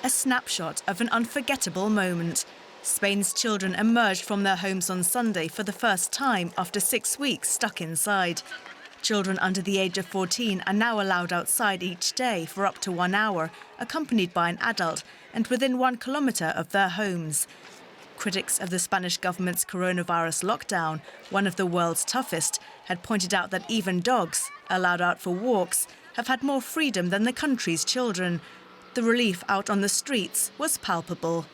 A snapshot of an unforgettable moment. Spain's children emerged from their homes on Sunday for the first time after 6 weeks stuck inside. Children under the age of 14 are now allowed outside each day for up to 1 hour, accompanied by an adult and within 1 kilometre of their homes. Critics of the Spanish government's coronavirus lockdown, one of the world's toughest, had pointed out that even dogs, allowed out for walks, have had more freedom than the country's children. The relief out on the streets was palpable.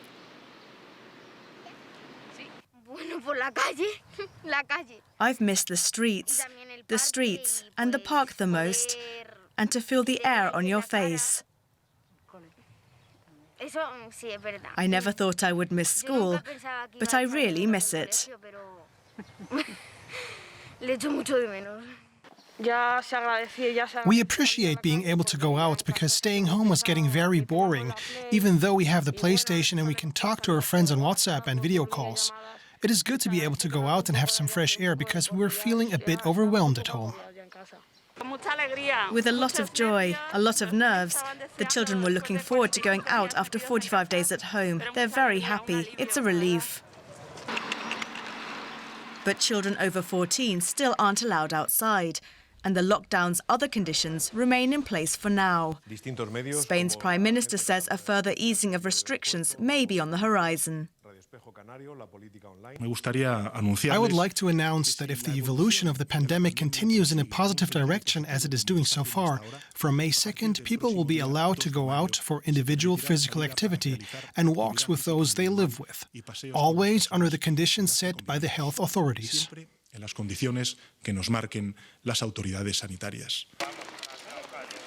I've missed the streets and the park the most, and to feel the air on your face. I never thought I would miss school, but I really miss it. We appreciate being able to go out because staying home was getting very boring, even though we have the PlayStation and we can talk to our friends on WhatsApp and video calls. It is good to be able to go out and have some fresh air because we were feeling a bit overwhelmed at home. With a lot of joy, a lot of nerves, the children were looking forward to going out after 45 days at home. They're very happy. It's a relief. But children over 14 still aren't allowed outside, and the lockdown's other conditions remain in place for now. Spain's Prime Minister says a further easing of restrictions may be on the horizon. I would like to announce that if the evolution of the pandemic continues in a positive direction as it is doing so far, from May 2nd, people will be allowed to go out for individual physical activity and walks with those they live with, always under the conditions set by the health authorities.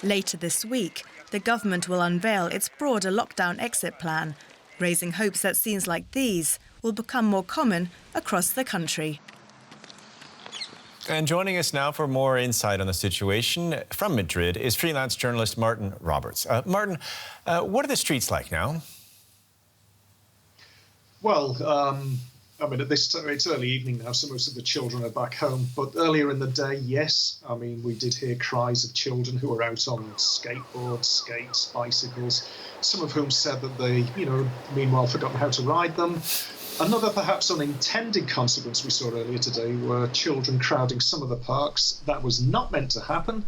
Later this week, the government will unveil its broader lockdown exit plan, raising hopes that scenes like these will become more common across the country. And joining us now for more insight on the situation from Madrid is freelance journalist Martin Roberts. Martin, what are the streets like now? Well, I mean, it's early evening now, so most of the children are back home. But earlier in the day, yes, I mean, we did hear cries of children who were out on skateboards, skates, bicycles, some of whom said that they, meanwhile forgotten how to ride them. Another perhaps unintended consequence we saw earlier today were children crowding some of the parks. That was not meant to happen.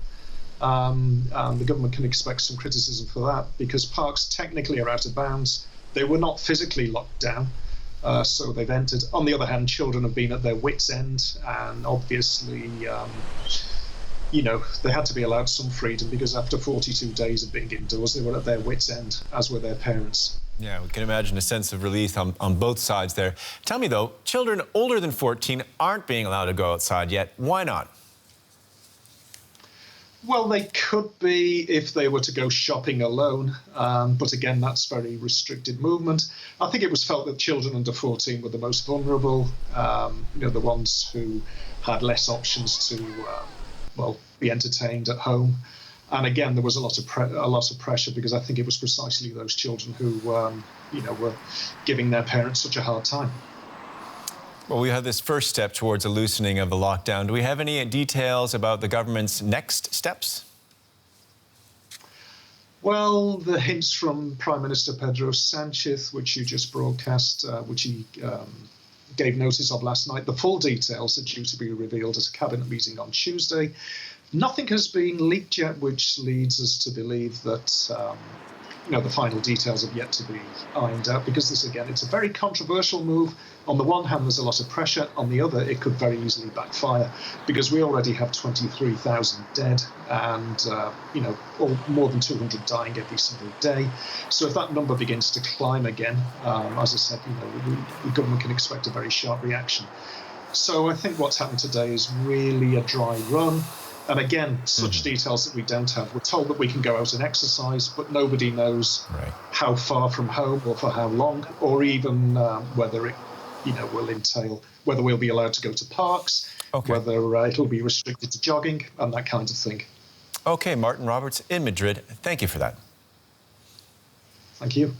And the government can expect some criticism for that because parks technically are out of bounds. They were not physically locked down. So they've entered. On the other hand, children have been at their wits' end, and obviously, they had to be allowed some freedom because after 42 days of being indoors, they were at their wits' end, as were their parents. Yeah, we can imagine a sense of relief on both sides there. Tell me, though, children older than 14 aren't being allowed to go outside yet. Why not? Well, they could be if they were to go shopping alone, but again, that's very restricted movement. I think it was felt that children under 14 were the most vulnerable, the ones who had less options to, be entertained at home. And again, there was a lot of pressure because I think it was precisely those children who, were giving their parents such a hard time. Well, we have this first step towards a loosening of the lockdown. Do we have any details about the government's next steps? Well, the hints from Prime Minister Pedro Sanchez, which you just broadcast, which he gave notice of last night, the full details are due to be revealed at a cabinet meeting on Tuesday. Nothing has been leaked yet, which leads us to believe that the final details have yet to be ironed out because it's a very controversial move. On the one hand, there's a lot of pressure. On the other, it could very easily backfire because we already have 23,000 dead and, more than 200 dying every single day. So if that number begins to climb again, as I said, the government can expect a very sharp reaction. So I think what's happened today is really a dry run. And again, such details that we don't have. We're told that we can go out and exercise, but nobody knows how far from home or for how long, or even whether it, will entail, whether we'll be allowed to go to parks, whether it'll be restricted to jogging and that kind of thing. Okay, Martin Roberts in Madrid. Thank you for that. Thank you.